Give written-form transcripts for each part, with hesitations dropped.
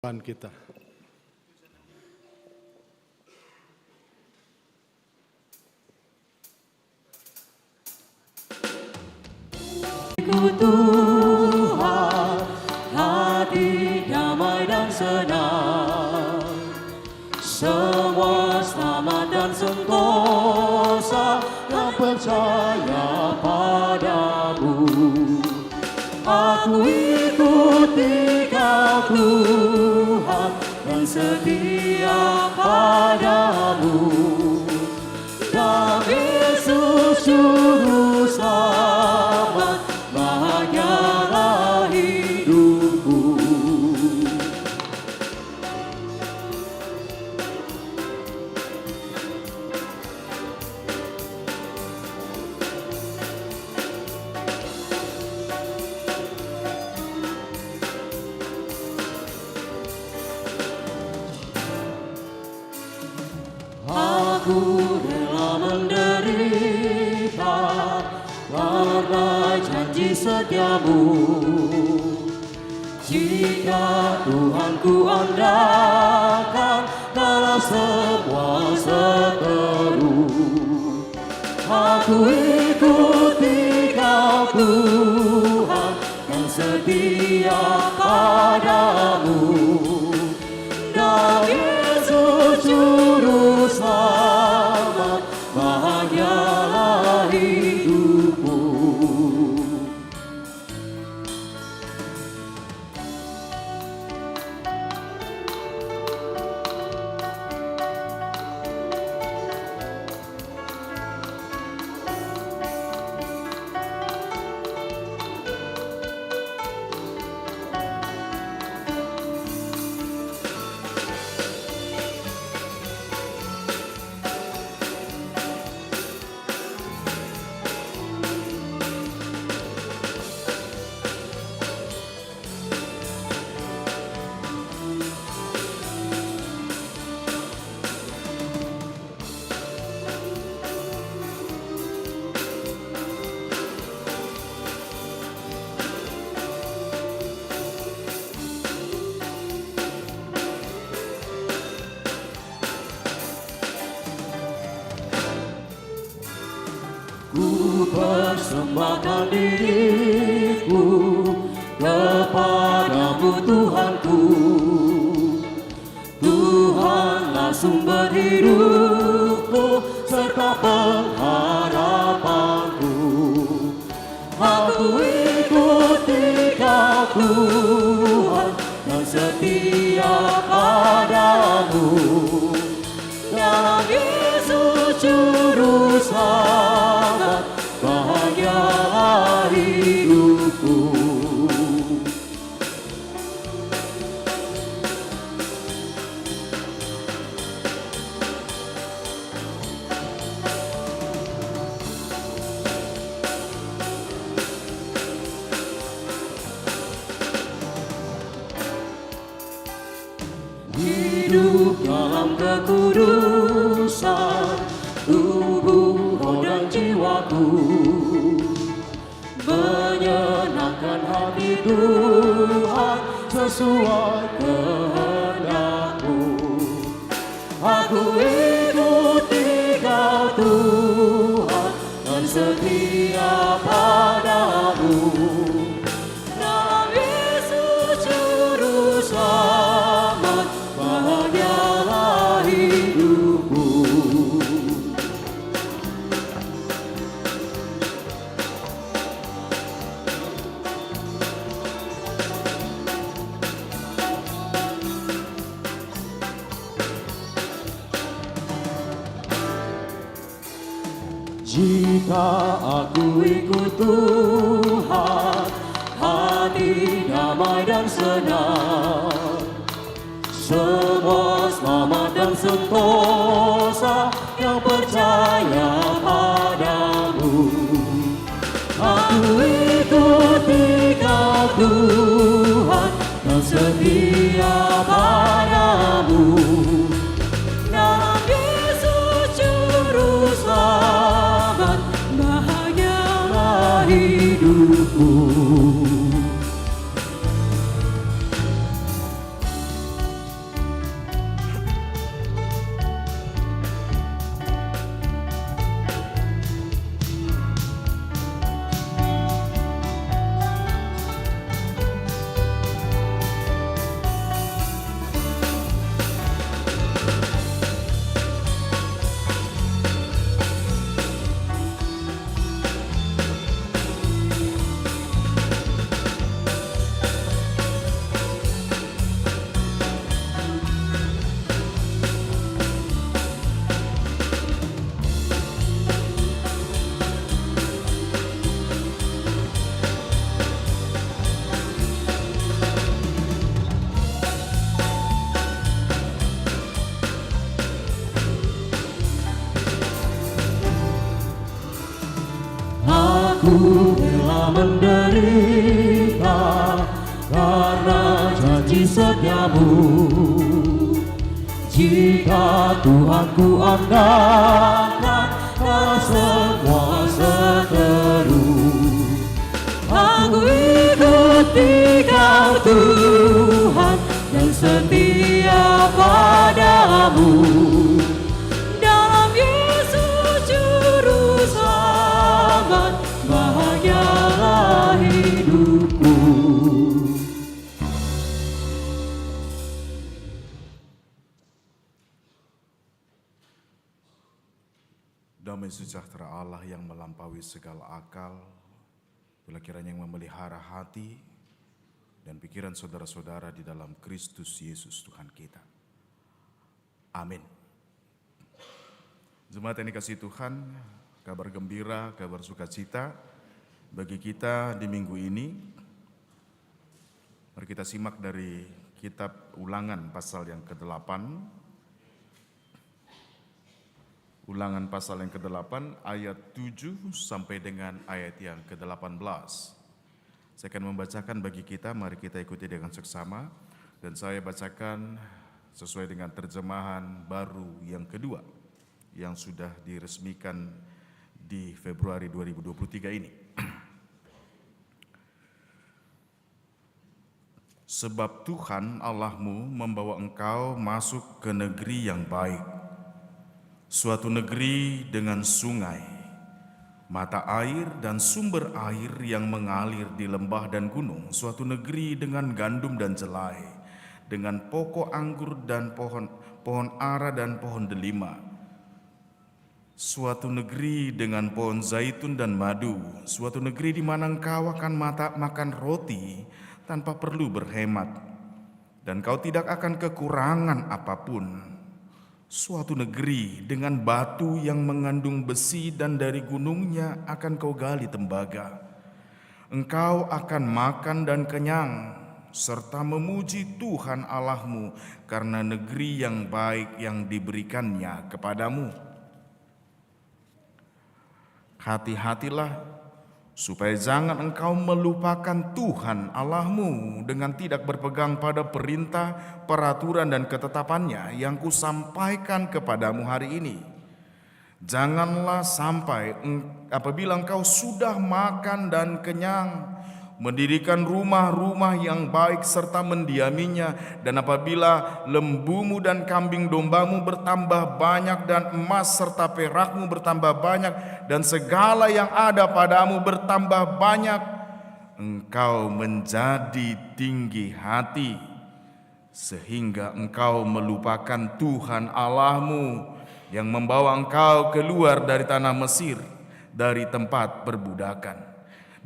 Tuhan kita. Tuhan, hati damai dan senang, semua selamat dan sentosa yang percaya padamu. Aku ikuti Kau Tuhan dan setia padamu. Dan Yesus Juru Selamat, bahagialah hidupku. Aku rela menderita karena janji setiamu. Jika Tuhan ku andalkan dalam semua seteru, aku ikuti Kau Tuhan yang setia padamu. Dan Yesus Juru Selamat, bahagialah hidupku. Ku persembahkan diriku kepadamu Tuhanku. Tuhanlah sumber hidupku serta pengharapanku. Aku ikuti Kau Tuhan dan setia padamu. Dalam Yesus Juru Selamat, bahagialah hidupku. Hidup dalam kekudusan tubuh, roh dan jiwaku, menyenangkan hati Tuhan sesuai kehendak-Mu. Aku ikuti Kau Tuhan dan setia padamu. Dalam Yesus Juru Selamat, bahagialah hidupku. Jika aku ikut Tuhan, hati damai dan senang, semua selamat dan sentosa yang percaya padamu. Aku ikuti Kau Tuhan dan setia padamu. Dalam Yesus Juru Selamat, bahagialah hidupku. rela menderita karena janji setiamu. Jika Tuhanku andalkan, kau semua seteru. Aku ikuti Kau Tuhan dan setia padamu. Dalam Yesus Juru Selamat, bahagialah hidupku. Damai sejahtera Allah yang melampaui segala akal, bila kiranya yang memelihara hati dan pikiran saudara-saudara di dalam Kristus Yesus Tuhan kita. Amin. Jemaat yang dikasihi Tuhan, kabar gembira, kabar sukacita bagi kita di minggu ini. Mari kita simak dari kitab Ulangan pasal yang ke-8. Ulangan pasal yang ke-8 ayat 7 sampai dengan ayat yang ke-18. Saya akan membacakan bagi kita, mari kita ikuti dengan seksama. Dan saya bacakan sesuai dengan terjemahan baru yang kedua yang sudah diresmikan di Februari 2023 ini. Sebab Tuhan Allahmu membawa engkau masuk ke negeri yang baik, suatu negeri dengan sungai, mata air dan sumber air yang mengalir di lembah dan gunung, suatu negeri dengan gandum dan jelai, dengan pokok anggur dan pohon ara dan pohon delima, suatu negeri dengan pohon zaitun dan madu, suatu negeri di mana engkau akan makan roti tanpa perlu berhemat, dan kau tidak akan kekurangan apapun. Suatu negeri dengan batu yang mengandung besi dan dari gunungnya akan kau gali tembaga. Engkau akan makan dan kenyang serta memuji Tuhan Allahmu karena negeri yang baik yang diberikannya kepadamu. Hati-hatilah supaya jangan engkau melupakan Tuhan Allahmu dengan tidak berpegang pada perintah, peraturan dan ketetapannya yang kusampaikan kepadamu hari ini. Janganlah sampai apabila engkau sudah makan dan kenyang, mendirikan rumah-rumah yang baik serta mendiaminya, dan apabila lembumu dan kambing dombamu bertambah banyak dan emas serta perakmu bertambah banyak dan segala yang ada padamu bertambah banyak, engkau menjadi tinggi hati sehingga engkau melupakan Tuhan Allahmu yang membawa engkau keluar dari tanah Mesir, dari tempat perbudakan,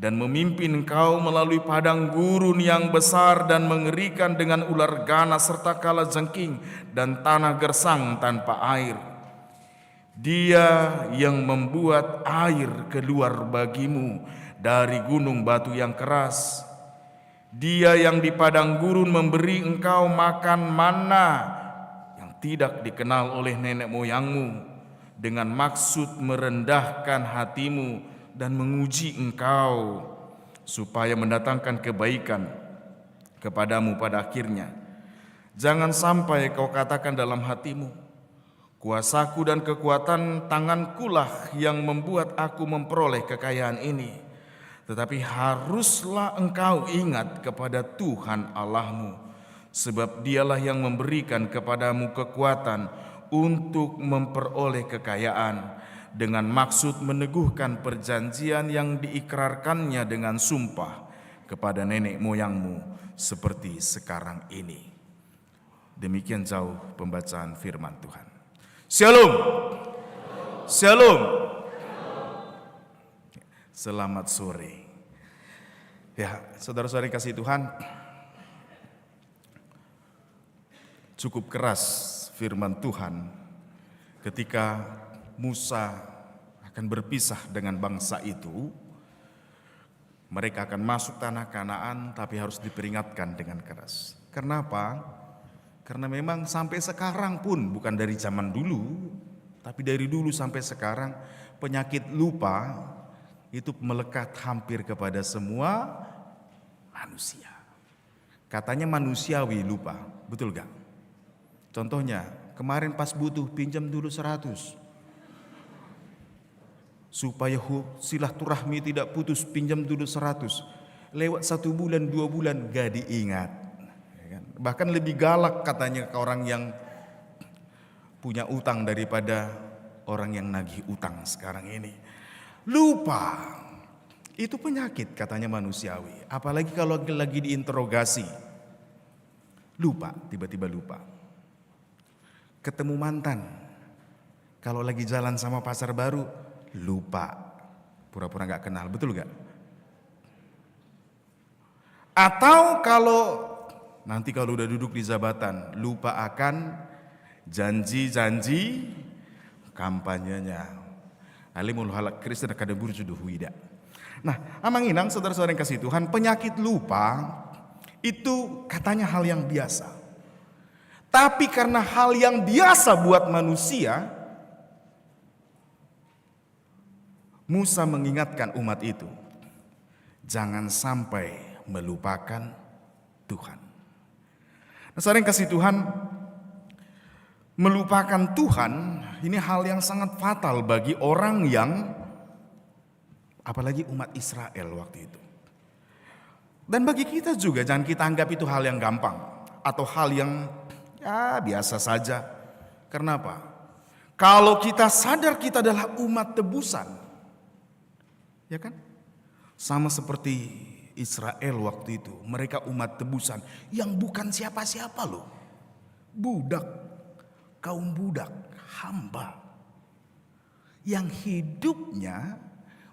dan memimpin engkau melalui padang gurun yang besar dan mengerikan dengan ular ganas serta kalajengking dan tanah gersang tanpa air. Dia yang membuat air keluar bagimu dari gunung batu yang keras. Dia yang di padang gurun memberi engkau makan mana yang tidak dikenal oleh nenek moyangmu, dengan maksud merendahkan hatimu dan menguji engkau, supaya mendatangkan kebaikan kepadamu pada akhirnya. Jangan sampai kau katakan dalam hatimu, kuasaku dan kekuatan tangankulah yang membuat aku memperoleh kekayaan ini. Tetapi haruslah engkau ingat kepada Tuhan Allahmu, sebab dialah yang memberikan kepadamu kekuatan untuk memperoleh kekayaan, dengan maksud meneguhkan perjanjian yang diikrarkannya dengan sumpah kepada nenek moyangmu seperti sekarang ini. Demikian jauh pembacaan firman Tuhan. Shalom. Shalom. Selamat sore. Ya, saudara-saudari kasih Tuhan, cukup keras firman Tuhan ketika Musa akan berpisah dengan bangsa itu. Mereka akan masuk tanah Kanaan, tapi harus diperingatkan dengan keras. Kenapa? Karena memang sampai sekarang pun, bukan dari zaman dulu, tapi dari dulu sampai sekarang, penyakit lupa itu melekat hampir kepada semua manusia. Katanya manusiawi lupa, betul gak? Contohnya, kemarin pas butuh pinjam dulu 100. Supaya silaturahmi tidak putus, pinjam dulu 100. Lewat 1 bulan, 2 bulan gak diingat. Bahkan lebih galak katanya ke orang yang punya utang daripada orang yang nagih utang sekarang ini. Lupa, itu penyakit katanya manusiawi. Apalagi kalau lagi diinterogasi. Lupa, tiba-tiba lupa. Ketemu mantan, kalau lagi jalan sama pacar baru, lupa. Pura-pura gak kenal, betul gak? Atau nanti kalau udah duduk di jabatan, lupa akan janji-janji kampanyenya. Alimul halak Kristen kada burjuduh wida. Nah, amanginang saudara-saudara yang kasih Tuhan, penyakit lupa itu katanya hal yang biasa. Tapi karena hal yang biasa buat manusia, Musa mengingatkan umat itu, jangan sampai melupakan Tuhan. Nah, saudara yang kasih Tuhan, melupakan Tuhan ini hal yang sangat fatal bagi orang yang, apalagi umat Israel waktu itu. Dan bagi kita juga, jangan kita anggap itu hal yang gampang atau hal yang biasa saja. Kenapa? Kalau kita sadar kita adalah umat tebusan, ya kan? Sama seperti Israel waktu itu, mereka umat tebusan yang bukan siapa-siapa loh. Budak, kaum budak, hamba. Yang hidupnya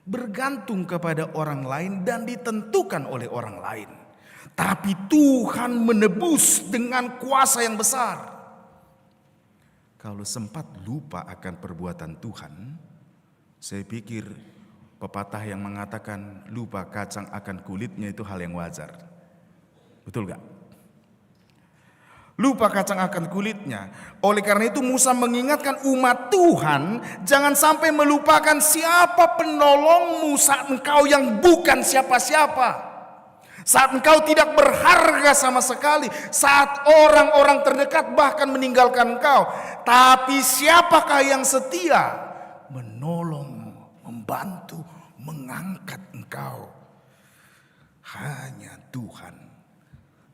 bergantung kepada orang lain dan ditentukan oleh orang lain. Tapi Tuhan menebus dengan kuasa yang besar. Kalau sempat lupa akan perbuatan Tuhan, saya pikir pepatah yang mengatakan lupa kacang akan kulitnya itu hal yang wajar. Betul gak? Lupa kacang akan kulitnya. Oleh karena itu Musa mengingatkan umat Tuhan, jangan sampai melupakan siapa penolongmu saat engkau yang bukan siapa-siapa. Saat engkau tidak berharga sama sekali, saat orang-orang terdekat bahkan meninggalkan engkau. Tapi siapakah yang setia menolong, membantu, mengangkat engkau? Hanya Tuhan.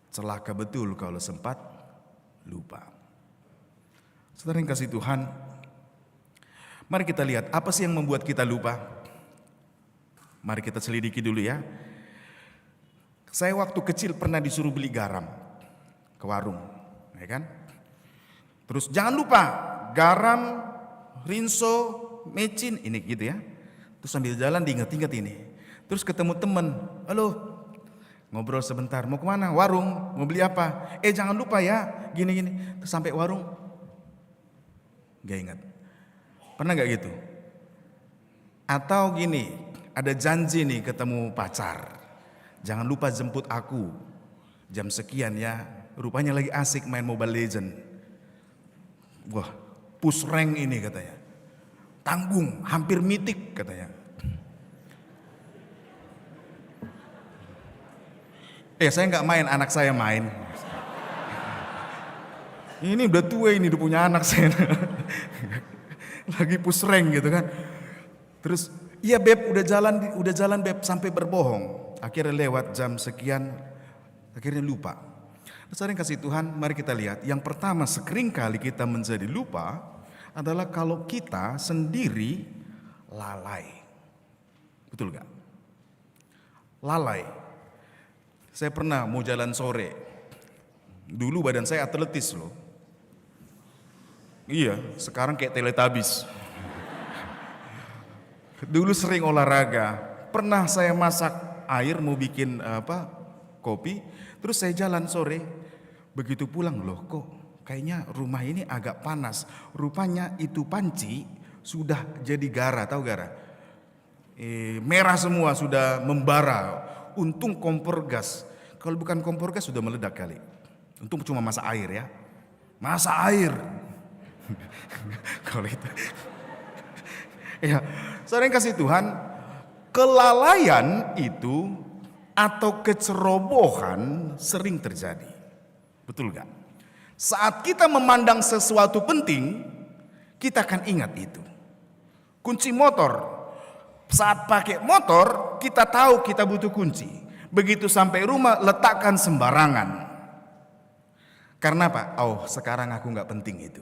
Celaka betul kalau sempat lupa. Saudara yang kasih Tuhan, mari kita lihat apa sih yang membuat kita lupa. Mari kita selidiki dulu ya. Saya waktu kecil pernah disuruh beli garam ke warung, ya kan? Terus jangan lupa garam, rinso, mecin, ini gitu ya. Terus sambil jalan diingat-ingat ini. Terus ketemu teman, halo, ngobrol sebentar, mau kemana? Warung, mau beli apa? Jangan lupa ya, gini-gini. Terus sampai warung, gak ingat. Pernah gak gitu? Atau gini, ada janji nih ketemu pacar. Jangan lupa jemput aku jam sekian ya. Rupanya lagi asik main Mobile Legend. Wah, push rank ini katanya. Tanggung, hampir mitik katanya. Saya nggak main, anak saya main. Ini udah tua ini, udah punya anak saya. Lagi push rank gitu kan. Terus, iya beb, udah jalan beb, sampai berbohong. Akhirnya lewat jam sekian, akhirnya lupa. Saudara yang kasih Tuhan, mari kita lihat. Yang pertama, sekering kali kita menjadi lupa adalah kalau kita sendiri lalai. Betul gak? Lalai. Saya pernah mau jalan sore. Dulu badan saya atletis loh. Iya, sekarang kayak Teletubbies. Dulu sering olahraga. Pernah saya masak air mau bikin kopi, terus saya jalan sore. Begitu pulang loh, kok kayaknya rumah ini agak panas. Rupanya itu panci sudah jadi gara, tahu gara? Merah semua, sudah membara. Untung kompor gas. Kalau bukan kompor gas sudah meledak kali. Untung cuma masak air ya. Masak air. Kalau itu. Ya, saudara yang kasih Tuhan, kelalaian itu atau kecerobohan sering terjadi. Betul gak? Saat kita memandang sesuatu penting, kita akan ingat itu. Kunci motor. Saat pakai motor, kita tahu kita butuh kunci. Begitu sampai rumah, letakkan sembarangan. Karena apa? Oh, sekarang aku gak penting itu.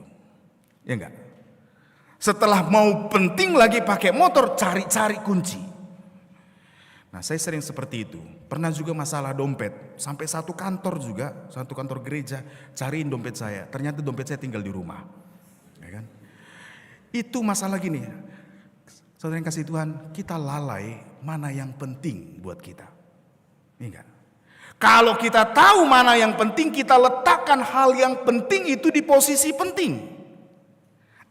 Ya enggak? Setelah mau penting lagi pakai motor, cari-cari kunci. Nah, saya sering seperti itu. Pernah juga masalah dompet. Sampai satu kantor juga, satu kantor gereja, cariin dompet saya. Ternyata dompet saya tinggal di rumah. Ya kan? Itu masalah gini. Saudara yang kasih Tuhan, kita lalai mana yang penting buat kita. Enggak. Kalau kita tahu mana yang penting, kita letakkan hal yang penting itu di posisi penting.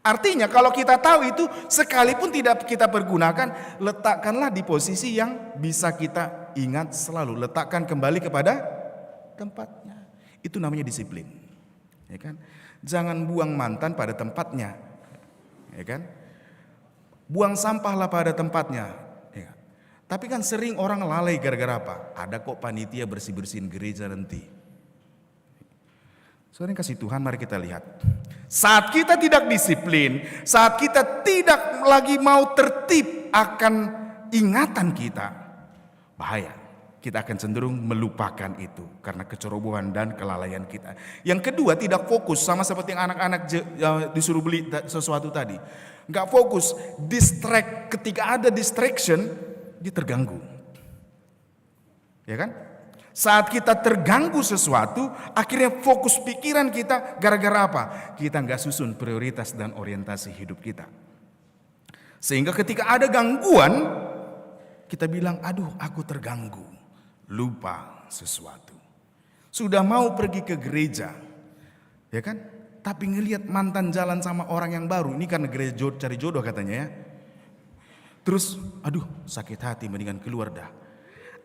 Artinya kalau kita tahu itu, sekalipun tidak kita pergunakan, letakkanlah di posisi yang bisa kita ingat selalu. Letakkan kembali kepada tempatnya. Itu namanya disiplin. Ya kan? Jangan buang mantan pada tempatnya. Ya kan? Buang sampahlah pada tempatnya. Ya. Tapi kan sering orang lalai gara-gara apa? Ada kok panitia bersih-bersihin gereja nanti. Saudara yang kasih Tuhan, mari kita lihat. Saat kita tidak disiplin, saat kita tidak lagi mau tertib akan ingatan kita, bahaya. Kita akan cenderung melupakan itu karena kecerobohan dan kelalaian kita. Yang kedua, tidak fokus, sama seperti yang anak-anak disuruh beli sesuatu tadi. Gak fokus, distract. Ketika ada distraction, dia terganggu. Ya kan? Saat kita terganggu sesuatu, akhirnya fokus pikiran kita gara-gara apa? Kita gak susun prioritas dan orientasi hidup kita. Sehingga ketika ada gangguan, kita bilang, aduh aku terganggu. Lupa sesuatu. Sudah mau pergi ke gereja, ya kan? Tapi ngelihat mantan jalan sama orang yang baru. Ini karena gereja cari jodoh katanya ya. Terus, aduh sakit hati, mendingan keluar dah.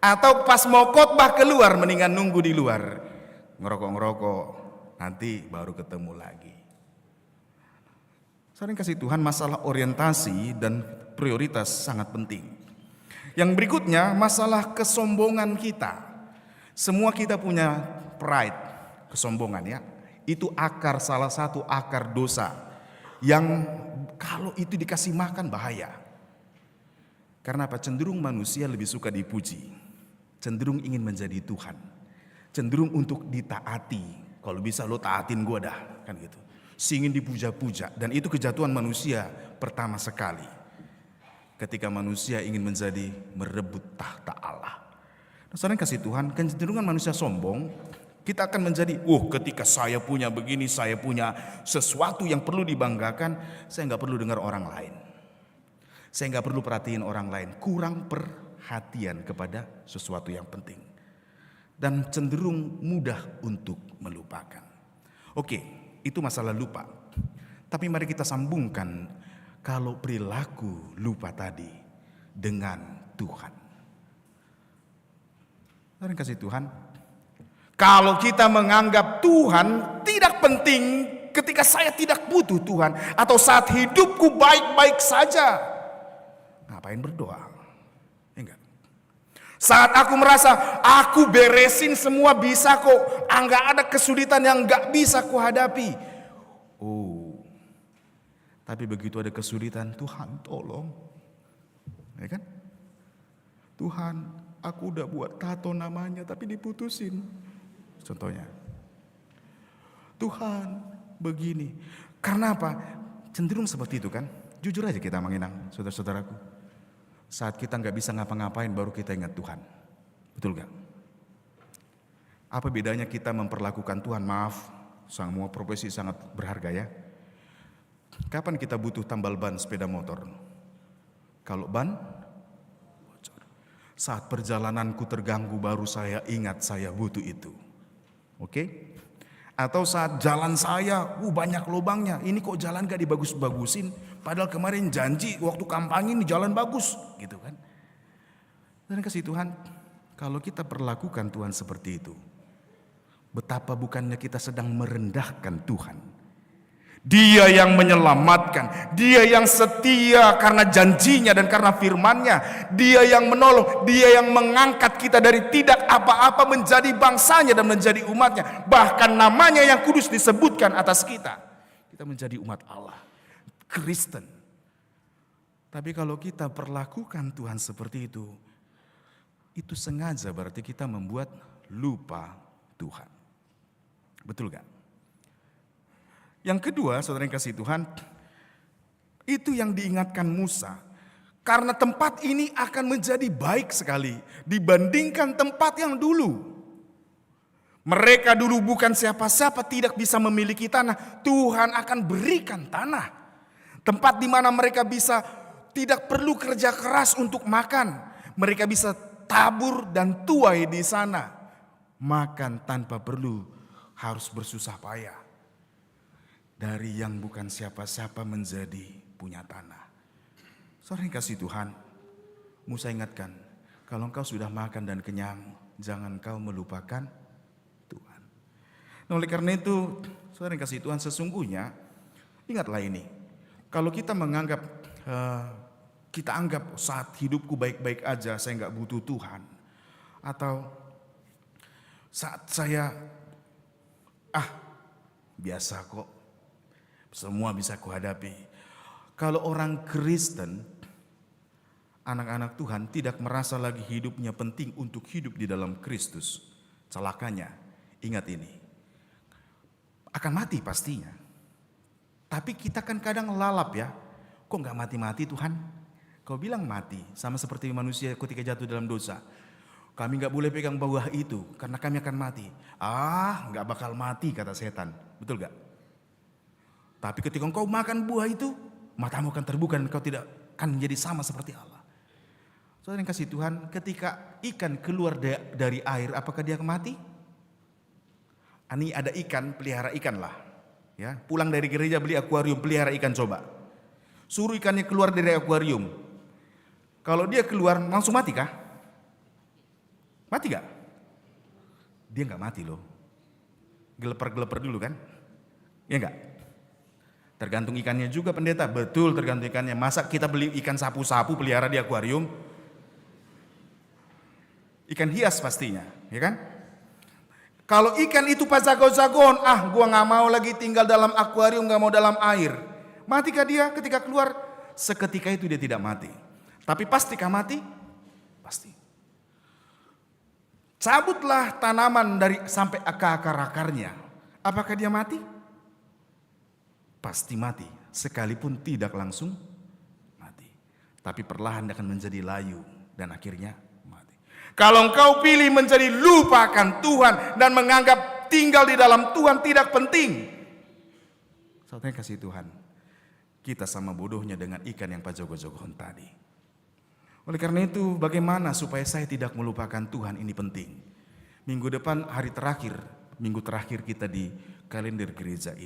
Atau pas mau khotbah keluar, mendingan nunggu di luar. Ngerokok-ngerokok, nanti baru ketemu lagi. Sering kasih Tuhan, masalah orientasi dan prioritas sangat penting. Yang berikutnya, masalah kesombongan kita. Semua kita punya pride, kesombongan ya. Itu salah satu akar dosa. Yang kalau itu dikasih makan bahaya. Karena apa? Cenderung manusia lebih suka dipuji. Cenderung ingin menjadi Tuhan. Cenderung untuk ditaati. Kalau bisa lo taatin gue dah. Kan gitu. Ingin dipuja-puja. Dan itu kejatuhan manusia pertama sekali. Ketika manusia ingin menjadi merebut tahta Allah. Saudara kasih Tuhan, kecenderungan manusia sombong. Kita akan menjadi, ketika saya punya begini, saya punya sesuatu yang perlu dibanggakan. Saya gak perlu dengar orang lain. Saya gak perlu perhatiin orang lain. Kurang perhatian kepada sesuatu yang penting. Dan cenderung mudah untuk melupakan. Oke, itu masalah lupa. Tapi mari kita sambungkan kalau perilaku lupa tadi dengan Tuhan. Saudara kasih Tuhan, kalau kita menganggap Tuhan tidak penting ketika saya tidak butuh Tuhan. Atau saat hidupku baik-baik saja. Ngapain berdoa? Enggak. Saat aku merasa aku beresin semua bisa kok. Enggak ada kesulitan yang enggak bisa ku hadapi. Tapi begitu ada kesulitan, Tuhan tolong. Ya kan? Tuhan, aku udah buat tato namanya tapi diputusin. Contohnya. Tuhan, begini. Karena apa? Cenderung seperti itu kan? Jujur aja kita menginang, saudara-saudaraku. Saat kita gak bisa ngapa-ngapain baru kita ingat Tuhan. Betul gak? Apa bedanya kita memperlakukan Tuhan? Maaf, semua profesi sangat berharga ya. Kapan kita butuh tambal ban sepeda motor? Kalau ban bocor. Saat perjalananku terganggu baru saya ingat saya butuh itu. Oke? Atau saat jalan saya banyak lubangnya. Ini kok jalan gak dibagus-bagusin? Padahal kemarin janji waktu kampanye ini jalan bagus. Gitu kan? Dan kasih Tuhan, kalau kita perlakukan Tuhan seperti itu, betapa bukannya kita sedang merendahkan Tuhan. Dia yang menyelamatkan, Dia yang setia karena janjinya dan karena firman-Nya. Dia yang menolong, Dia yang mengangkat kita dari tidak apa-apa menjadi bangsanya dan menjadi umatnya. Bahkan namanya yang kudus disebutkan atas kita. Kita menjadi umat Allah, Kristen. Tapi kalau kita perlakukan Tuhan seperti itu sengaja berarti kita membuat lupa Tuhan. Betul gak? Yang kedua, saudara yang kasih Tuhan, itu yang diingatkan Musa. Karena tempat ini akan menjadi baik sekali dibandingkan tempat yang dulu. Mereka dulu bukan siapa-siapa, tidak bisa memiliki tanah. Tuhan akan berikan tanah. Tempat di mana mereka bisa tidak perlu kerja keras untuk makan. Mereka bisa tabur dan tuai di sana. Makan tanpa perlu harus bersusah payah. Dari yang bukan siapa-siapa menjadi punya tanah. Saudara yang kasih Tuhan, Musa ingatkan, kalau engkau sudah makan dan kenyang, jangan kau melupakan Tuhan. Nah, oleh karena itu, saudara yang kasih Tuhan, sesungguhnya ingatlah ini. Kalau kita anggap saat hidupku baik-baik aja, saya nggak butuh Tuhan, atau saat saya biasa kok, semua bisa kuhadapi. Kalau orang Kristen, anak-anak Tuhan tidak merasa lagi hidupnya penting untuk hidup di dalam Kristus. Celakanya, ingat ini, akan mati pastinya. Tapi kita kan kadang lalap ya, kok gak mati-mati Tuhan? Kau bilang mati, sama seperti manusia ketika jatuh dalam dosa. Kami gak boleh pegang buah itu, karena kami akan mati. Gak bakal mati kata setan, betul gak? Tapi ketika engkau makan buah itu, matamu akan terbuka dan engkau tidak akan menjadi sama seperti Allah. Saudara yang kasih Tuhan, ketika ikan keluar dari air, apakah dia akan mati? Ini ada ikan, pelihara ikan lah. Ya, pulang dari gereja beli akuarium, pelihara ikan coba. Suruh ikannya keluar dari akuarium. Kalau dia keluar langsung mati kah? Mati gak? Dia gak mati loh. Geleper-geleper dulu kan? Ya enggak? Tergantung ikannya juga pendeta, betul tergantung ikannya. Masa kita beli ikan sapu-sapu pelihara di akuarium? Ikan hias pastinya, ya kan? Kalau ikan itu pas jago-jagoan, gua gak mau lagi tinggal dalam akuarium, gak mau dalam air. Matikah dia ketika keluar? Seketika itu dia tidak mati. Tapi pastikah mati? Pasti. Cabutlah tanaman dari sampai ke akar-akarnya. Apakah dia mati? Pasti mati, sekalipun tidak langsung mati. Tapi perlahan akan menjadi layu dan akhirnya mati. Kalau engkau pilih menjadi lupakan Tuhan dan menganggap tinggal di dalam Tuhan tidak penting, saudara kasih Tuhan, kita sama bodohnya dengan ikan yang pajogo-jogohan tadi. Oleh karena itu, bagaimana supaya saya tidak melupakan Tuhan, ini penting. Minggu depan minggu terakhir kita di kalender gereja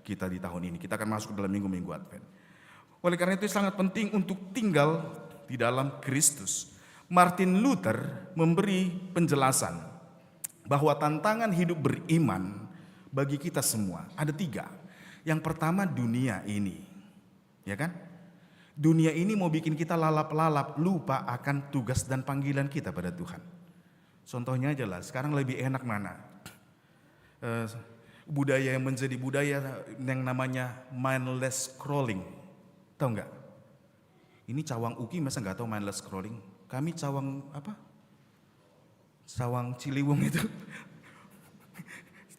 kita di tahun ini. Kita akan masuk dalam minggu-minggu Advent. Oleh karena itu sangat penting untuk tinggal di dalam Kristus. Martin Luther memberi penjelasan bahwa tantangan hidup beriman bagi kita semua ada 3. Yang pertama dunia ini. Ya kan? Dunia ini mau bikin kita lalap-lalap, lupa akan tugas dan panggilan kita pada Tuhan. Contohnya aja lah, sekarang lebih enak mana? Budaya yang menjadi budaya yang namanya mindless scrolling. Tahu nggak? Ini cawang Uki masa nggak tahu mindless scrolling? Kami cawang apa? Cawang Ciliwung itu.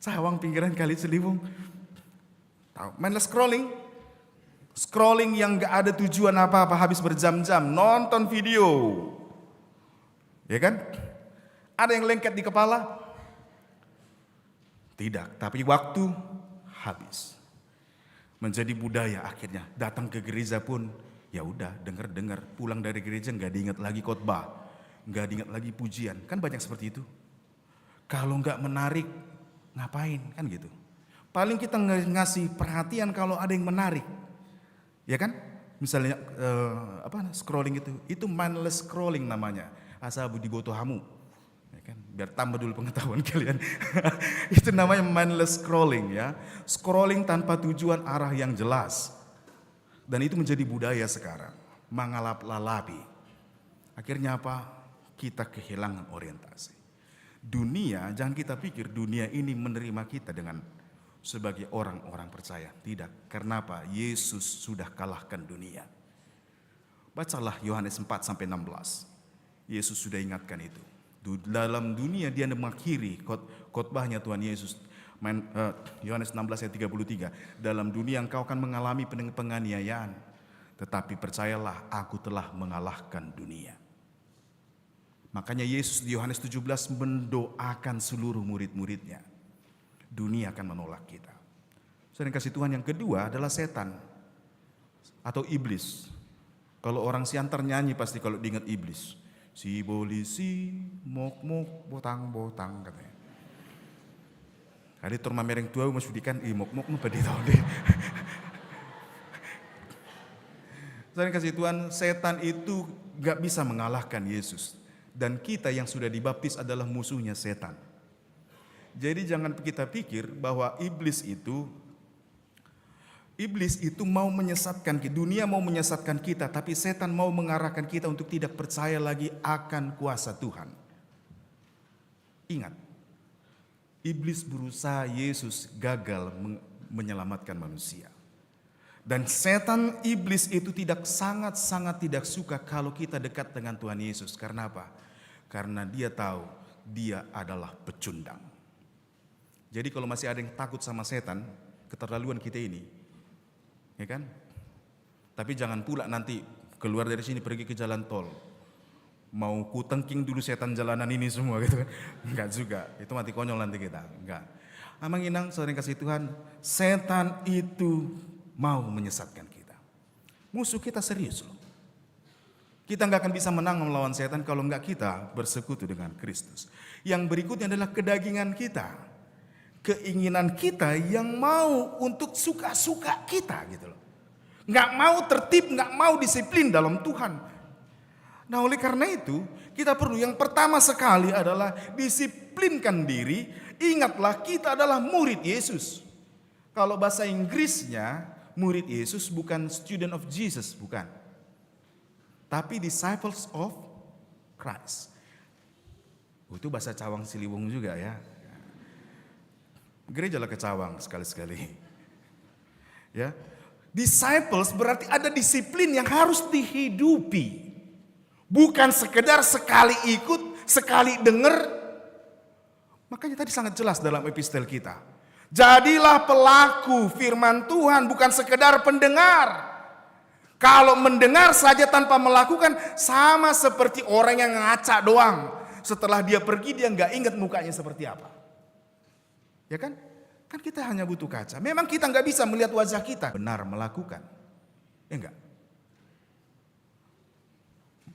Cawang pinggiran kali Ciliwung. Tahu mindless scrolling? Scrolling yang nggak ada tujuan apa-apa, habis berjam-jam nonton video. Ya kan? Ada yang lengket di kepala? Tidak, tapi waktu habis. Menjadi budaya akhirnya. Datang ke gereja pun, ya udah dengar, pulang dari gereja nggak diingat lagi khotbah, nggak diingat lagi pujian. Kan banyak seperti itu. Kalau nggak menarik, ngapain? Kan gitu. Paling kita ngasih perhatian kalau ada yang menarik, ya kan? Misalnya scrolling itu mindless scrolling namanya. Asa budi boto hamu. Ya kan? Biar tambah dulu pengetahuan kalian. Itu namanya mindless scrolling ya. Scrolling tanpa tujuan arah yang jelas. Dan itu menjadi budaya sekarang. Mengalap-lalapi. Akhirnya apa? Kita kehilangan orientasi. Dunia, jangan kita pikir dunia ini menerima kita dengan sebagai orang-orang percaya. Tidak. Karena apa? Yesus sudah kalahkan dunia. Bacalah Yohanes 4 sampai 16. Yesus sudah ingatkan itu. Dalam dunia dia mengakhiri khotbahnya Tuhan Yesus. Yohanes 16 ayat 33. Dalam dunia engkau akan mengalami penganiayaan. Tetapi percayalah, aku telah mengalahkan dunia. Makanya Yesus di Yohanes 17 mendoakan seluruh murid-muridnya. Dunia akan menolak kita. Sering kasih Tuhan yang kedua adalah setan atau iblis. Kalau orang Siantar nyanyi pasti kalau diingat iblis. Si bolisi, mok-mok, botang-botang katanya. Ada turma mereng tua mas budikan, mok-mok nu pada tahu deh. Sering kasih Tuhan, setan itu gak bisa mengalahkan Yesus. Dan kita yang sudah dibaptis adalah musuhnya setan. Jadi jangan kita pikir bahwa iblis itu mau menyesatkan kita. Dunia mau menyesatkan kita, tapi setan mau mengarahkan kita untuk tidak percaya lagi akan kuasa Tuhan. Ingat, iblis berusaha Yesus gagal menyelamatkan manusia. Dan setan iblis itu sangat-sangat tidak suka kalau kita dekat dengan Tuhan Yesus. Karena apa? Karena dia tahu dia adalah pecundang. Jadi kalau masih ada yang takut sama setan, keterlaluan kita ini. Ya kan? Tapi jangan pula nanti keluar dari sini pergi ke jalan tol. Mau kutengking dulu setan jalanan ini semua gitu kan. Enggak juga, itu mati konyol nanti kita. Enggak. Amang inang sering kasih Tuhan, setan itu mau menyesatkan kita. Musuh kita serius loh. Kita nggak akan bisa menang melawan setan kalau nggak kita bersekutu dengan Kristus. Yang berikutnya adalah kedagingan kita. Keinginan kita yang mau untuk suka-suka kita gitu loh. Nggak mau tertib, nggak mau disiplin dalam Tuhan. Nah oleh karena itu kita perlu yang pertama sekali adalah disiplinkan diri. Ingatlah kita adalah murid Yesus. Kalau bahasa Inggrisnya murid Yesus bukan student of Jesus, bukan. Tapi disciples of Christ. Itu bahasa Cawang Siliwung juga ya. Gerejalah ke Cawang sekali-sekali. Ya. Disciples berarti ada disiplin yang harus dihidupi. Bukan sekedar sekali ikut, sekali dengar. Makanya tadi sangat jelas dalam epistel kita. Jadilah pelaku firman Tuhan, bukan sekedar pendengar. Kalau mendengar saja tanpa melakukan, sama seperti orang yang ngaca doang. Setelah dia pergi, dia nggak ingat mukanya seperti apa. Ya kan? Kan kita hanya butuh kaca. Memang kita nggak bisa melihat wajah kita. Benar melakukan. Ya enggak?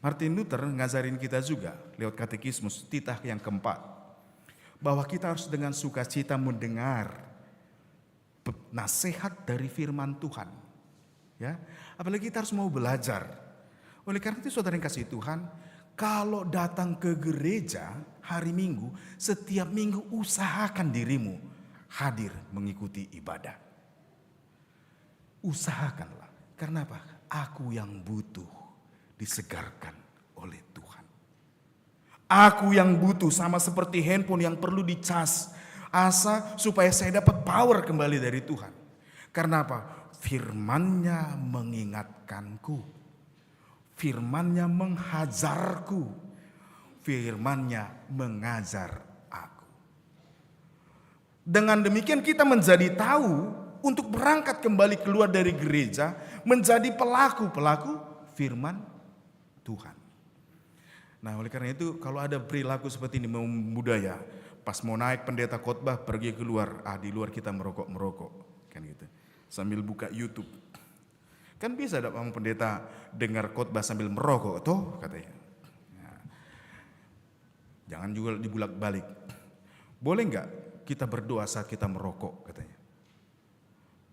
Martin Luther ngajarin kita juga lewat katekismus titah yang keempat. Bahwa kita harus dengan sukacita mendengar nasihat dari firman Tuhan. Ya, apalagi kita harus mau belajar. Oleh karena itu saudara yang kasih Tuhan, kalau datang ke gereja hari Minggu, setiap minggu usahakan dirimu hadir mengikuti ibadah. Usahakanlah. Karena apa? Aku yang butuh disegarkan oleh Tuhan. Aku yang butuh sama seperti handphone yang perlu dicas. Asa supaya saya dapat power kembali dari Tuhan. Karena apa? Firman-Nya mengingatkanku. Firman-Nya menghajarku. Firman-Nya mengajar aku. Dengan demikian kita menjadi tahu untuk berangkat kembali keluar dari gereja. Menjadi pelaku firman Tuhan. Nah oleh karena itu kalau ada perilaku seperti ini budaya. Pas mau naik pendeta khotbah pergi keluar. Di luar kita merokok. Kan gitu. Sambil buka YouTube. Kan bisa ada orang pendeta dengar khotbah sambil merokok toh katanya. Nah, jangan juga dibulak-balik. Boleh nggak kita berdoa saat kita merokok katanya.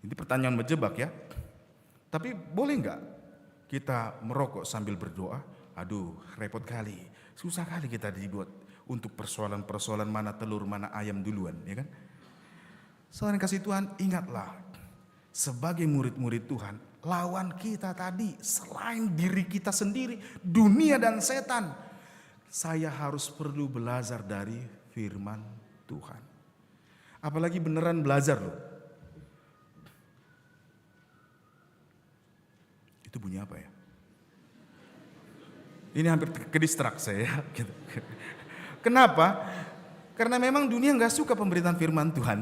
Ini pertanyaan menjebak ya. Tapi boleh nggak kita merokok sambil berdoa? Aduh repot kali. Susah kali kita dibuat untuk persoalan-persoalan mana telur mana ayam duluan, ya kan? Saudara yang kasih Tuhan, ingatlah sebagai murid-murid Tuhan, lawan kita tadi selain diri kita sendiri, dunia dan setan. Saya harus perlu belajar dari firman Tuhan. Apalagi beneran belajar loh. Itu bunyi apa ya? Ini hampir kedistrak saya. Gitu. Kenapa? Karena memang dunia nggak suka pemberitaan firman Tuhan.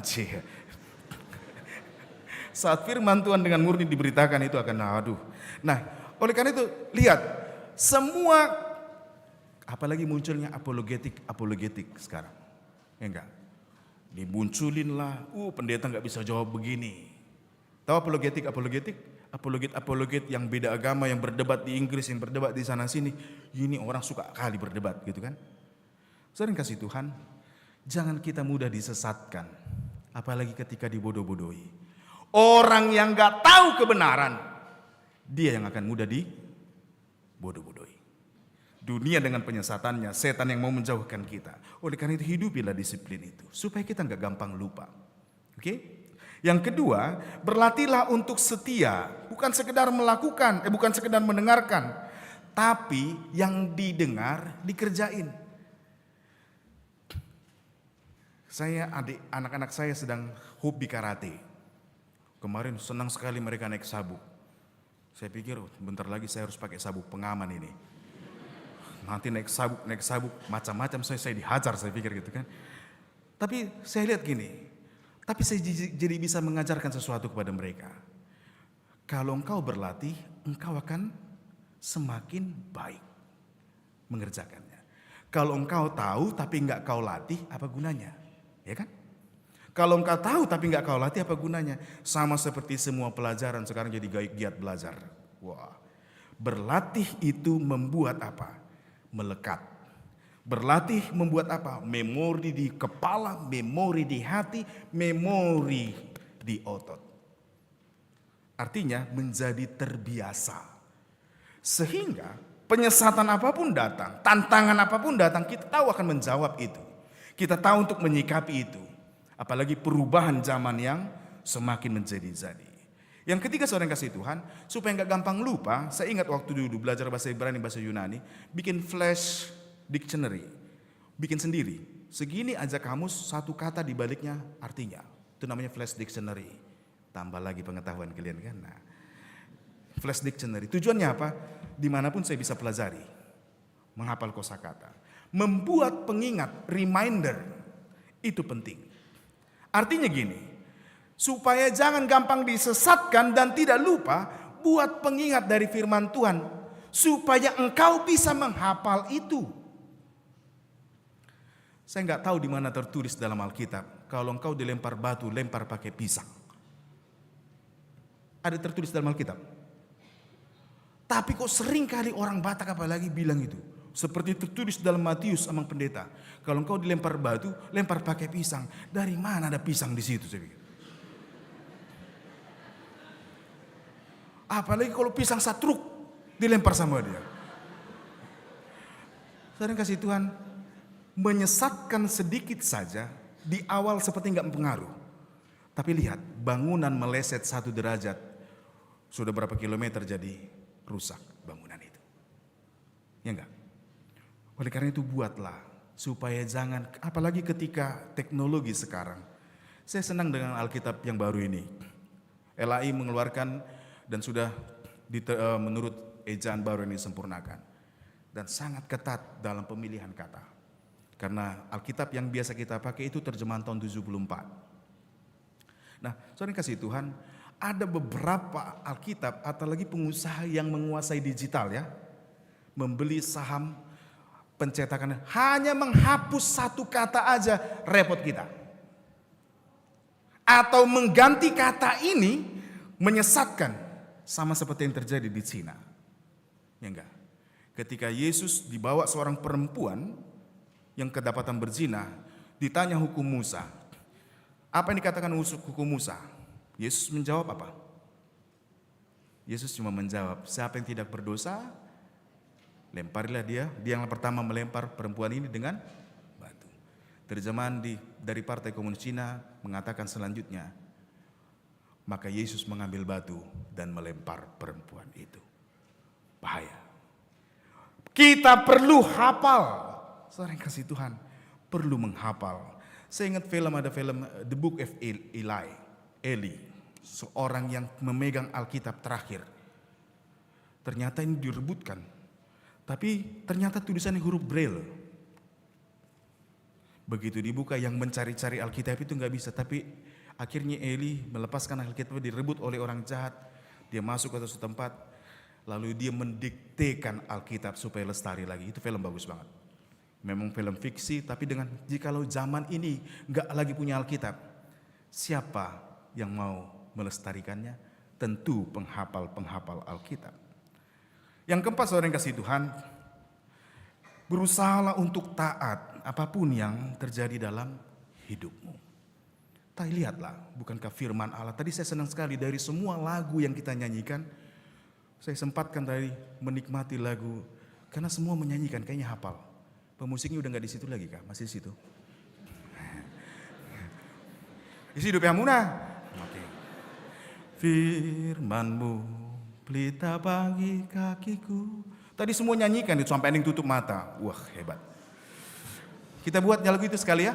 Saat firman Tuhan dengan murni diberitakan itu akan aduh. Nah, oleh karena itu lihat semua, apalagi munculnya apologetik sekarang, ya enggak? Dimunculin lah, pendeta nggak bisa jawab begini. Tahu apologet yang beda agama, yang berdebat di Inggris, yang berdebat di sana sini. Ini orang suka kali berdebat gitu kan. Sering kasih Tuhan, jangan kita mudah disesatkan, apalagi ketika dibodoh-bodohi. Orang yang nggak tahu kebenaran, dia yang akan mudah dibodoh-bodohi. Dunia dengan penyesatannya, setan yang mau menjauhkan kita. Oleh karena itu hidupilah disiplin itu, supaya kita nggak gampang lupa. Oke? Yang kedua, berlatihlah untuk setia, bukan sekedar melakukan, bukan sekedar mendengarkan, tapi yang didengar dikerjain. Anak-anak saya sedang hobi karate. Kemarin senang sekali mereka naik sabuk. Saya pikir bentar lagi saya harus pakai sabuk pengaman ini. Nanti naik sabuk macam-macam saya dihajar, saya pikir gitu kan. Tapi saya lihat gini, tapi saya jadi bisa mengajarkan sesuatu kepada mereka. Kalau engkau berlatih, engkau akan semakin baik mengerjakannya. Kalau engkau tahu tapi enggak kau latih, apa gunanya? Ya kan? Kalau engkau tahu tapi enggak kau latih, apa gunanya? Sama seperti semua pelajaran sekarang jadi giat belajar. Wah, berlatih itu membuat apa? Melekat. Berlatih membuat apa? Memori di kepala, memori di hati, memori di otot. Artinya menjadi terbiasa. Sehingga penyesatan apapun datang, tantangan apapun datang, kita tahu akan menjawab itu. Kita tahu untuk menyikapi itu. Apalagi perubahan zaman yang semakin menjadi-jadi. Yang ketiga, saudara yang kasih Tuhan, supaya nggak gampang lupa, saya ingat waktu dulu belajar bahasa Ibrani, bahasa Yunani, bikin flash dictionary, bikin sendiri. Segini aja kamus, satu kata di baliknya artinya. Itu namanya flash dictionary. Tambah lagi pengetahuan kalian kan. Nah, flash dictionary, tujuannya apa? Dimanapun saya bisa pelajari, menghafal kosakata, membuat pengingat, reminder, itu penting. Artinya gini, supaya jangan gampang disesatkan dan tidak lupa, buat pengingat dari firman Tuhan, supaya engkau bisa menghafal itu. Saya nggak tahu di mana tertulis dalam Alkitab, kalau engkau dilempar batu, lempar pakai pisang. Ada tertulis dalam Alkitab. Tapi kok sering kali orang Batak apalagi bilang itu. Seperti tertulis dalam Matius sama pendeta. Kalau engkau dilempar batu, lempar pakai pisang. Dari mana ada pisang di situ, saya pikir. Apalagi kalau pisang satruk dilempar sama dia. Saudara kasih Tuhan, menyesatkan sedikit saja di awal seperti enggak mempengaruhi. Tapi lihat, bangunan meleset 1 derajat, sudah berapa kilometer jadi rusak bangunan itu. Ya enggak? Oleh karena itu buatlah supaya jangan, apalagi ketika teknologi sekarang. Saya senang dengan Alkitab yang baru ini. LAI mengeluarkan dan sudah menurut ejaan baru ini disempurnakan. Dan sangat ketat dalam pemilihan kata. Karena Alkitab yang biasa kita pakai itu terjemahan tahun 74. Nah, saudara kasih Tuhan, ada beberapa Alkitab atau lagi pengusaha yang menguasai digital ya. Membeli saham pencetakan, hanya menghapus satu kata aja repot kita. Atau mengganti kata ini menyesatkan, sama seperti yang terjadi di Cina. Ya enggak? Ketika Yesus dibawa seorang perempuan yang kedapatan berzina, ditanya hukum Musa. Apa yang dikatakan hukum Musa? Yesus menjawab apa? Yesus cuma menjawab, siapa yang tidak berdosa, lemparilah dia. Dia yang pertama melempar perempuan ini dengan batu. Terjemahan dari Partai Komunis Cina mengatakan selanjutnya, maka Yesus mengambil batu dan melempar perempuan itu. Bahaya. Kita perlu hafal. Saudara yang kasih Tuhan, perlu menghafal. Saya ingat ada film The Book of Eli, seorang yang memegang Alkitab terakhir. Ternyata ini direbutkan, tapi ternyata tulisannya huruf Braille. Begitu dibuka, yang mencari-cari Alkitab itu nggak bisa. Tapi akhirnya Eli melepaskan Alkitab, direbut oleh orang jahat. Dia masuk ke suatu tempat, lalu dia mendiktekan Alkitab supaya lestari lagi. Itu film bagus banget. Memang film fiksi, tapi dengan jikalau zaman ini nggak lagi punya Alkitab, siapa yang mau melestarikannya? Tentu penghafal Alkitab. Yang keempat, saudara yang kasih Tuhan, berusahalah untuk taat apapun yang terjadi dalam hidupmu. Tapi lihatlah, bukankah firman Allah? Tadi saya senang sekali dari semua lagu yang kita nyanyikan, saya sempatkan tadi menikmati lagu, karena semua menyanyikan, kayaknya hafal. Pemusiknya udah nggak di situ lagi kah? Masih di situ? Isi hidup yang munah. Oke. Firman-Mu pelita bagi kakiku. Tadi semua nyanyikan itu sampai ending tutup mata. Wah, hebat. Kita buat lagu itu sekali ya.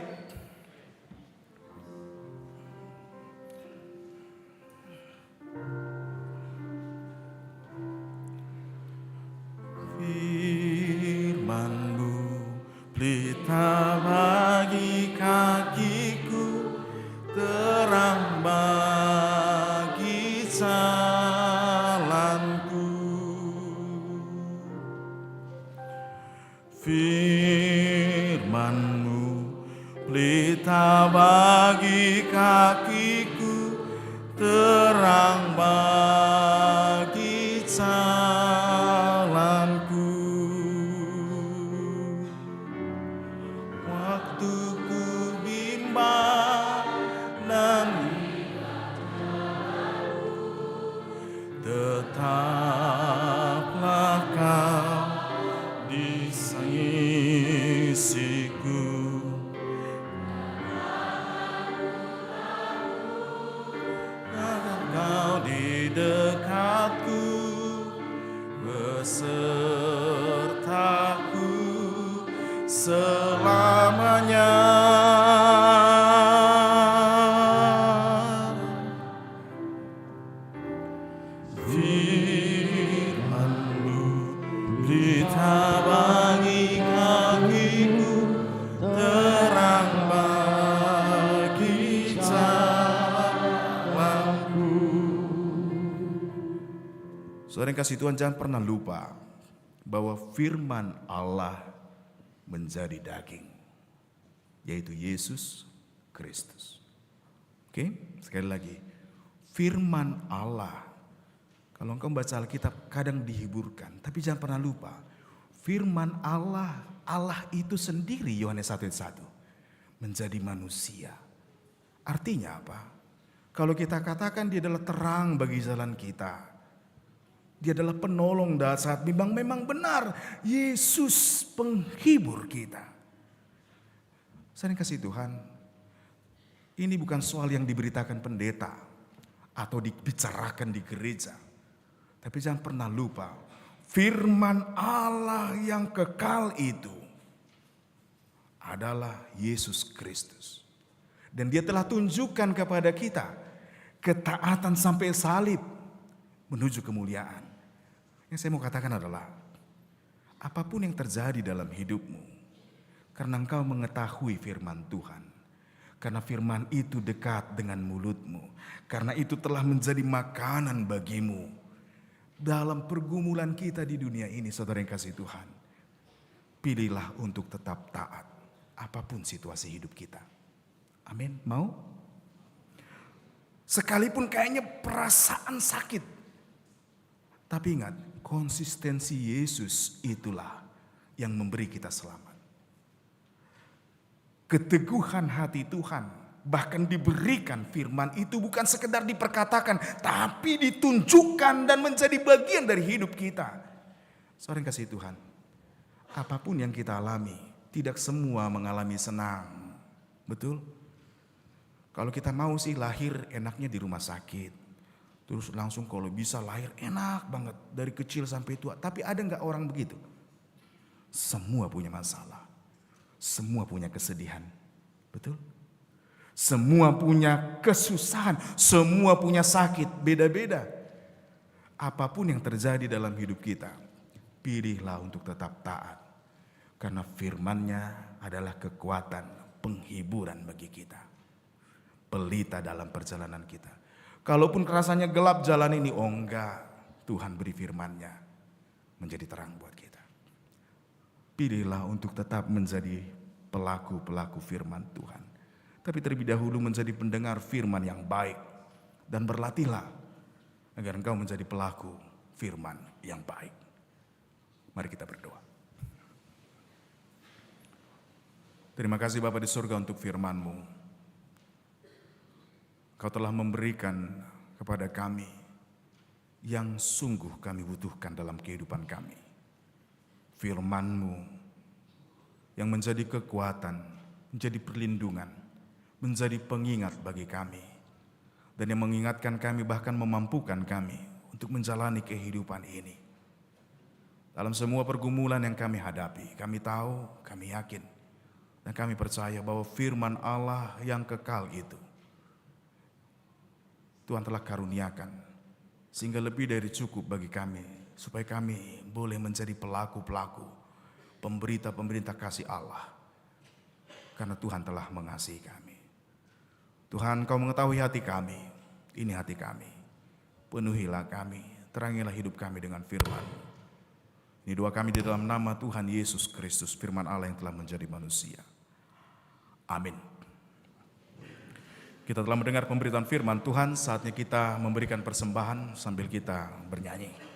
Firman-Mu pelita bagi kakiku, terang bagi jalanku. Firman-Mu pelita bagi kakiku, terang bagi jalanku. Waktu ku bimbang dan tetaplah Kau di sisiku. Kau di dekatku, besertaku selamanya. Firman-Mu pelita bagi kakiku, terang bagi jalanku. Saudara yang kasih Tuhan, jangan pernah lupa bahwa firman Allah menjadi daging, yaitu Yesus Kristus. Oke, sekali lagi, firman Allah. Kalau engkau baca Alkitab kadang dihiburkan, tapi jangan pernah lupa, firman Allah, Allah itu sendiri, Yohanes 1:1, menjadi manusia. Artinya apa? Kalau kita katakan dia adalah terang bagi jalan kita, dia adalah penolong saat bimbang, memang benar, Yesus penghibur kita. Saya kasih Tuhan, ini bukan soal yang diberitakan pendeta atau dibicarakan di gereja. Tapi jangan pernah lupa, firman Allah yang kekal itu adalah Yesus Kristus. Dan dia telah tunjukkan kepada kita ketaatan sampai salib menuju kemuliaan. Yang saya mau katakan adalah, apapun yang terjadi dalam hidupmu, karena engkau mengetahui firman Tuhan, karena firman itu dekat dengan mulutmu, karena itu telah menjadi makanan bagimu. Dalam pergumulan kita di dunia ini, saudara yang kasih Tuhan, pilihlah untuk tetap taat apapun situasi hidup kita. Amin. Mau? Sekalipun kayaknya perasaan sakit, tapi ingat, konsistensi Yesus itulah yang memberi kita selamat. Keteguhan hati Tuhan bahkan diberikan firman itu bukan sekedar diperkatakan, tapi ditunjukkan dan menjadi bagian dari hidup kita. Saudara yang kasih Tuhan, apapun yang kita alami, tidak semua mengalami senang. Betul? Kalau kita mau sih lahir enaknya di rumah sakit. Terus langsung kalau bisa lahir enak banget dari kecil sampai tua. Tapi ada nggak orang begitu? Semua punya masalah. Semua punya kesedihan. Betul? Semua punya kesusahan. Semua punya sakit. Beda-beda. Apapun yang terjadi dalam hidup kita, pilihlah untuk tetap taat. Karena firman-Nya adalah kekuatan, penghiburan bagi kita. Pelita dalam perjalanan kita. Kalaupun rasanya gelap jalan ini, oh enggak, Tuhan beri firman-Nya menjadi terang buat kita. Pilihlah untuk tetap menjadi pelaku-pelaku firman Tuhan. Tapi terlebih dahulu menjadi pendengar firman yang baik. Dan berlatihlah agar engkau menjadi pelaku firman yang baik. Mari kita berdoa. Terima kasih Bapa di surga untuk firman-Mu. Kau telah memberikan kepada kami yang sungguh kami butuhkan dalam kehidupan kami. Firman-Mu yang menjadi kekuatan, menjadi perlindungan, menjadi pengingat bagi kami. Dan yang mengingatkan kami bahkan memampukan kami untuk menjalani kehidupan ini. Dalam semua pergumulan yang kami hadapi, kami tahu, kami yakin, dan kami percaya bahwa firman Allah yang kekal itu Tuhan telah karuniakan sehingga lebih dari cukup bagi kami supaya kami boleh menjadi pelaku-pelaku, pemberita-pemberita kasih Allah karena Tuhan telah mengasihi kami. Tuhan, Kau mengetahui hati kami, ini hati kami, penuhilah kami, terangilah hidup kami dengan firman. Ini doa kami di dalam nama Tuhan Yesus Kristus, firman Allah yang telah menjadi manusia. Amin. Kita telah mendengar pemberitaan firman Tuhan, saatnya kita memberikan persembahan sambil kita bernyanyi.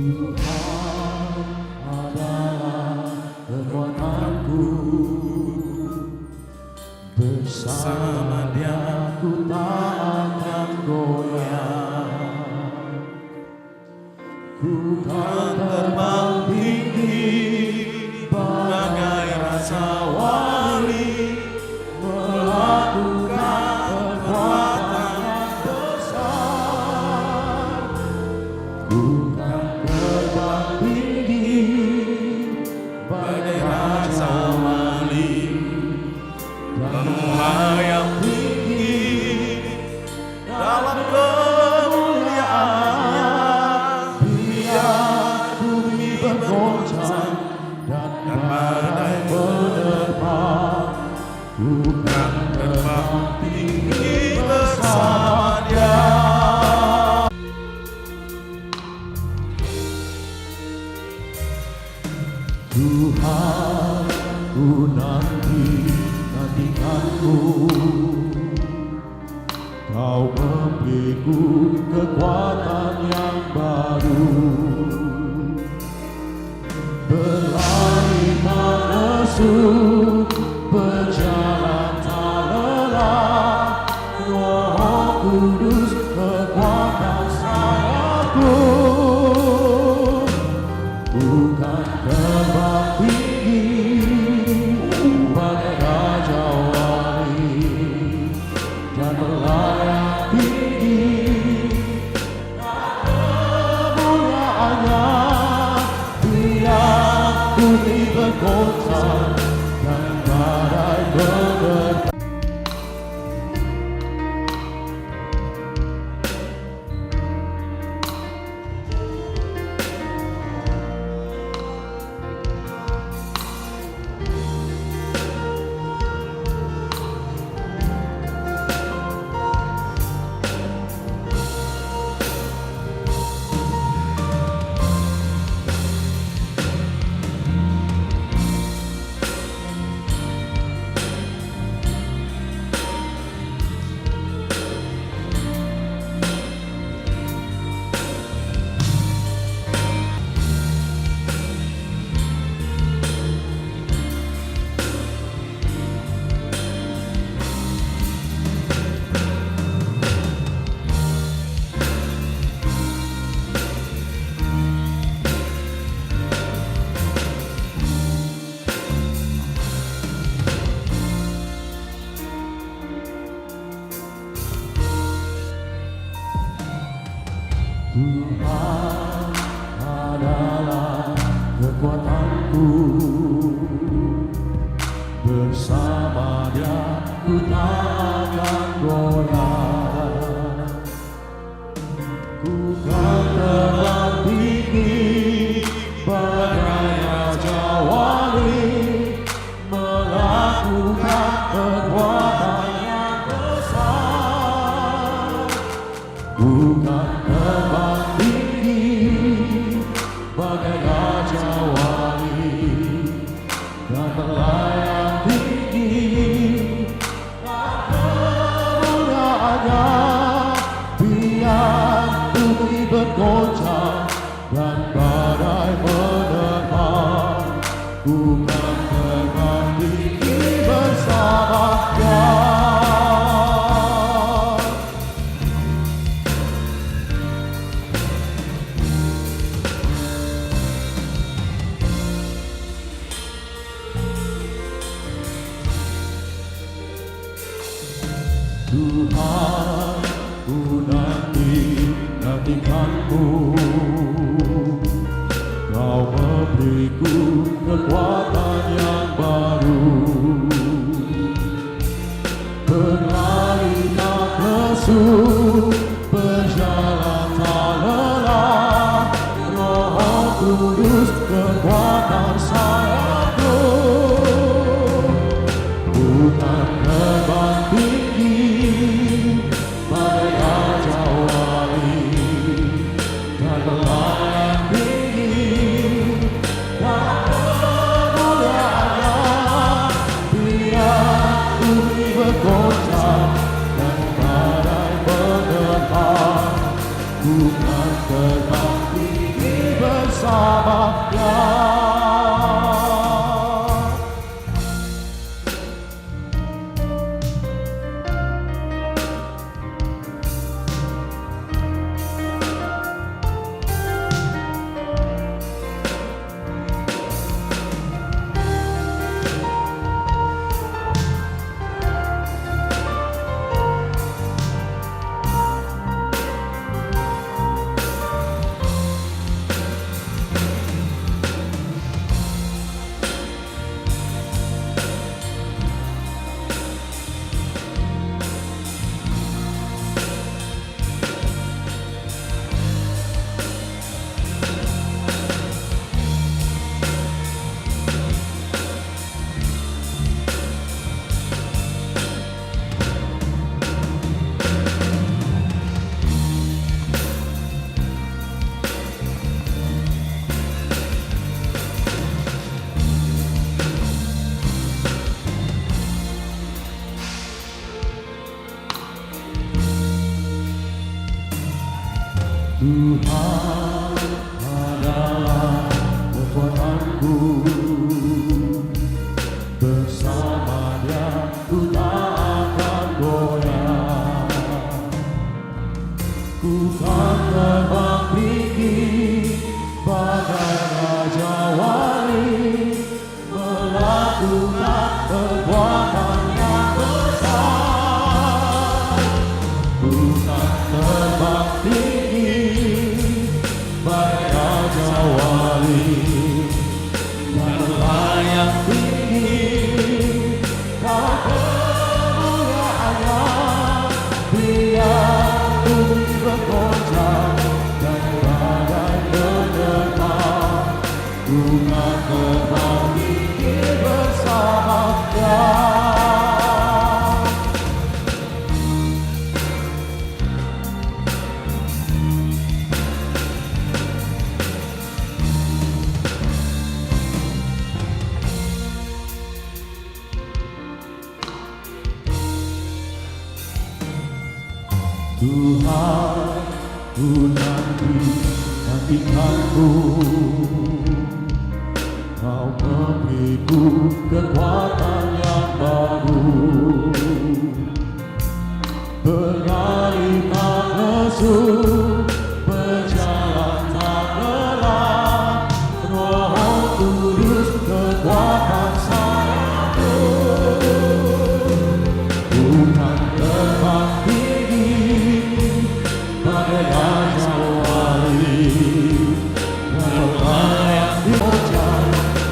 Tuhan adalah kekuatanku, bersama Dia ku tak akan goyah. Ku kan terbang tinggi bagai rasa wali, melakukan perbuatan yang besar. Ku bagai rasa wali dan melayang tinggi dalam kemuliaan. Biar bumi bergoncang dan badai menerpa, ku kan terbang tinggi bersama Dia. Tuhan, ku nantikanmu, Kau memberiku kekuatan yang baru, berlari menesuk, berjalan tak lelah. Roh Kudus kekuatan sayapku, bukan terbang tinggi bagai raja wali dan melayang tinggi kemuliaannya. Biar bumi bergoncang dan bersama Dia ku tak akan goyah. Ku kan terbang tinggi bagai raja wali, melakukan perbuatan yang besar. Bukan terbang tinggi bagai raja wali dan melayang tinggi dan kemuliaannya. Biar bumi bergoncang dan badai menerpa, bukan terbang tinggi bersama Dia. Tuhan, ku nantikanmu. Kau memberiku kekuatan yang baru, berlari tak lesu, berjalan tak lelah. Roh Kudus kekuatan sayapku, bukan terbang tinggi bagai raja wali dan melayang tinggi dan kemuliaannya. Biar bumi bergoncang dan badai menerpa, bukan terbang tinggi bersama Dia. Tuhan adalah kekuatanku, bersama Dia ku tak akan goyah. Ku kan terbang tinggi bagai raja wali, melakukan perbuatan yang besar. Bukan terbang tinggi bagai raja wali dan melayang tinggi dan kemuliaannya. Biar bumi bergoncang dan badai menerpa, bukan terbang tinggi bersama Dia. Tuhan, ku nantikanmu. Kau memberiku kekuatan yang baru, berlari tak lesu, berjalan tak lelah. Roh Kudus kekuatan sayapku, bukan terbang tinggi bagai raja wali dan melayang di hujan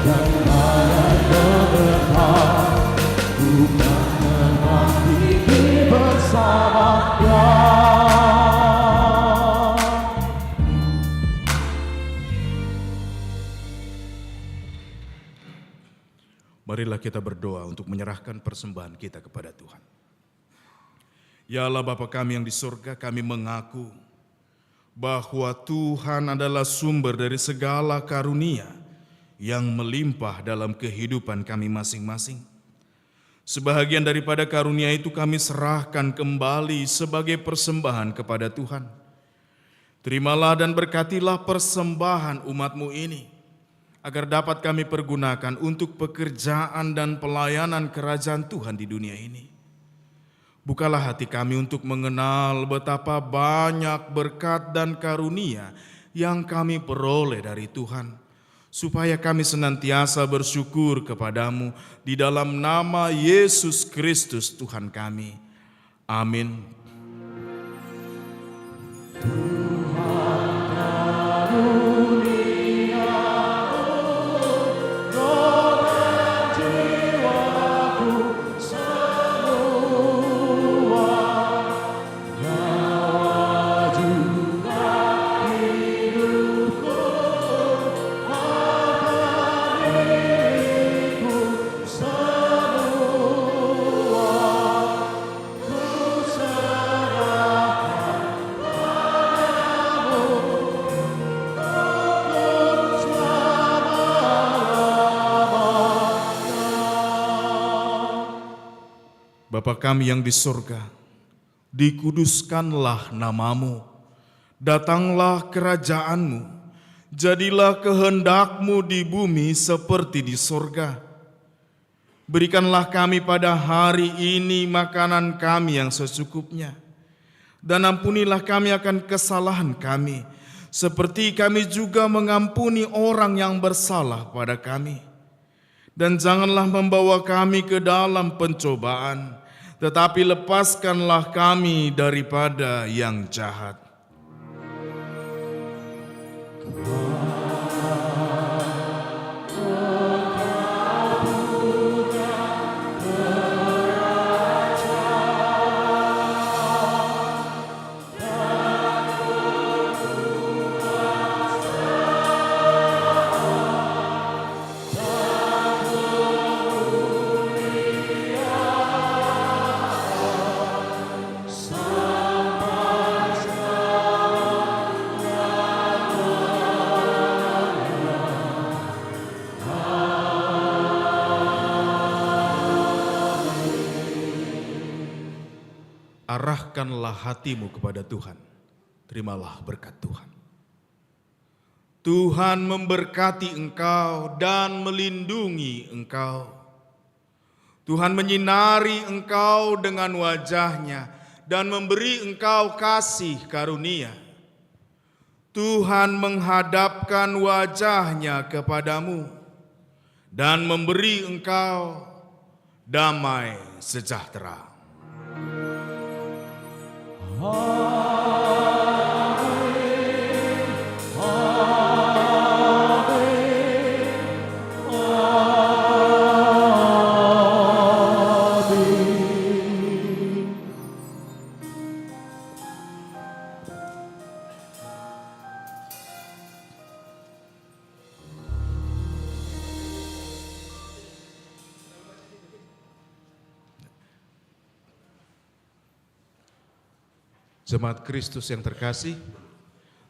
dan badai menerpa, Marilah kita berdoa untuk menyerahkan persembahan kita kepada Tuhan. Ya Allah Bapa kami yang di surga, kami mengaku bahwa Tuhan adalah sumber dari segala karunia yang melimpah dalam kehidupan kami masing-masing. Sebahagian daripada karunia itu kami serahkan kembali sebagai persembahan kepada Tuhan. Terimalah dan berkatilah persembahan umat-Mu ini, agar dapat kami pergunakan untuk pekerjaan dan pelayanan kerajaan Tuhan di dunia ini. Bukalah hati kami untuk mengenal betapa banyak berkat dan karunia yang kami peroleh dari Tuhan, supaya kami senantiasa bersyukur kepadamu di dalam nama Yesus Kristus Tuhan kami. Amin. Bapa kami yang di surga, dikuduskanlah namamu, datanglah kerajaanmu, jadilah kehendakmu di bumi seperti di surga. Berikanlah kami pada hari ini makanan kami yang secukupnya, dan ampunilah kami akan kesalahan kami, seperti kami juga mengampuni orang yang bersalah pada kami. Dan janganlah membawa kami ke dalam pencobaan, tetapi lepaskanlah kami daripada yang jahat. Arahkanlah hatimu kepada Tuhan, terimalah berkat Tuhan. Tuhan memberkati engkau dan melindungi engkau. Tuhan menyinari engkau dengan wajah-Nya dan memberi engkau kasih karunia. Tuhan menghadapkan wajah-Nya kepadamu dan memberi engkau damai sejahtera. Jemaat Kristus yang terkasih,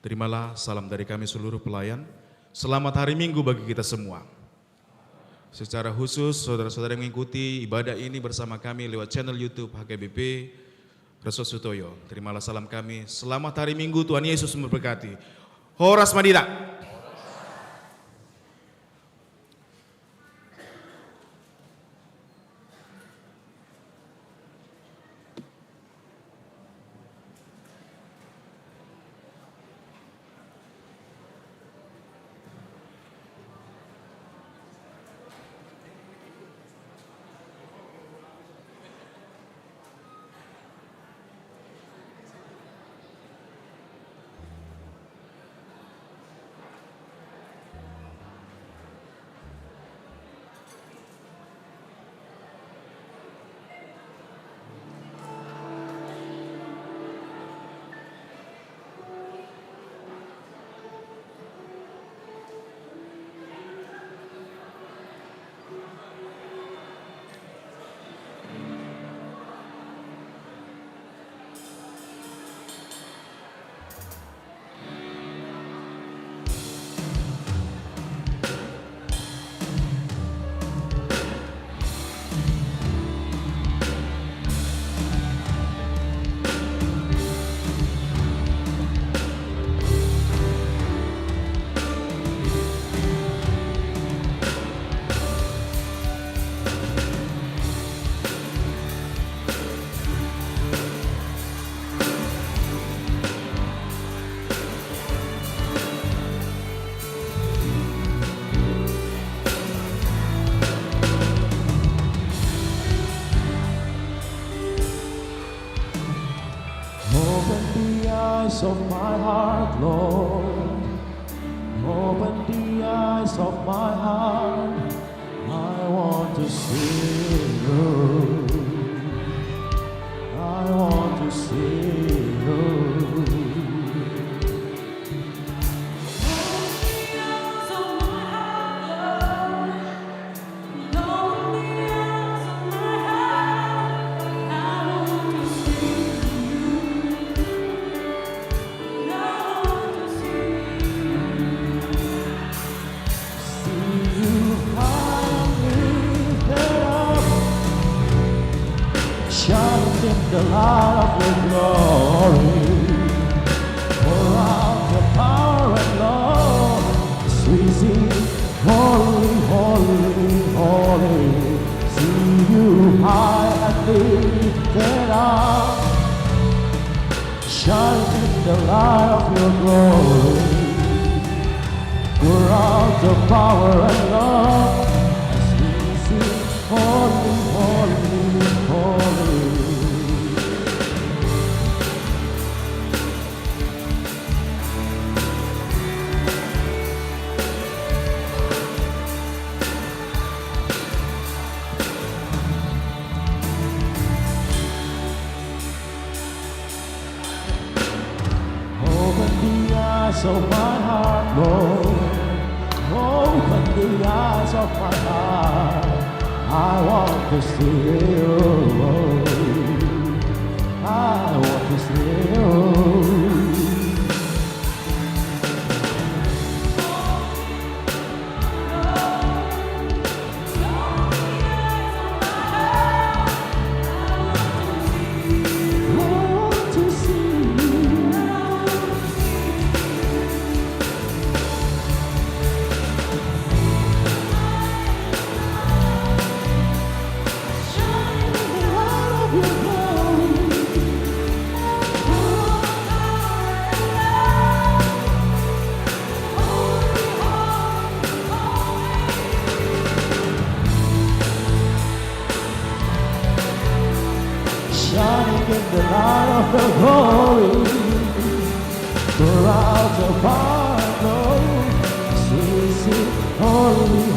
terimalah salam dari kami seluruh pelayan. Selamat hari Minggu bagi kita semua. Secara khusus, saudara-saudara yang mengikuti ibadah ini bersama kami lewat channel YouTube HKBP Reso Sutoyo. Terimalah salam kami. Selamat hari Minggu, Tuhan Yesus memberkati. Horas Madita. eyes of my heart, Lord. Open the eyes of my heart. I want to see you. I want to see you. Shine in the light of your glory. Pour out your power and love. As we sing, holy, holy, holy. See you high and lifted up. Shine in the light of your glory. Pour out your power and love. As we sing, holy, holy, holy. Open the eyes of my heart, Lord. Open the eyes of my heart. I want to see you. I want to see you. I want to see you. Shining in the light of the glory, pour out your power, Lord. Sing, holy,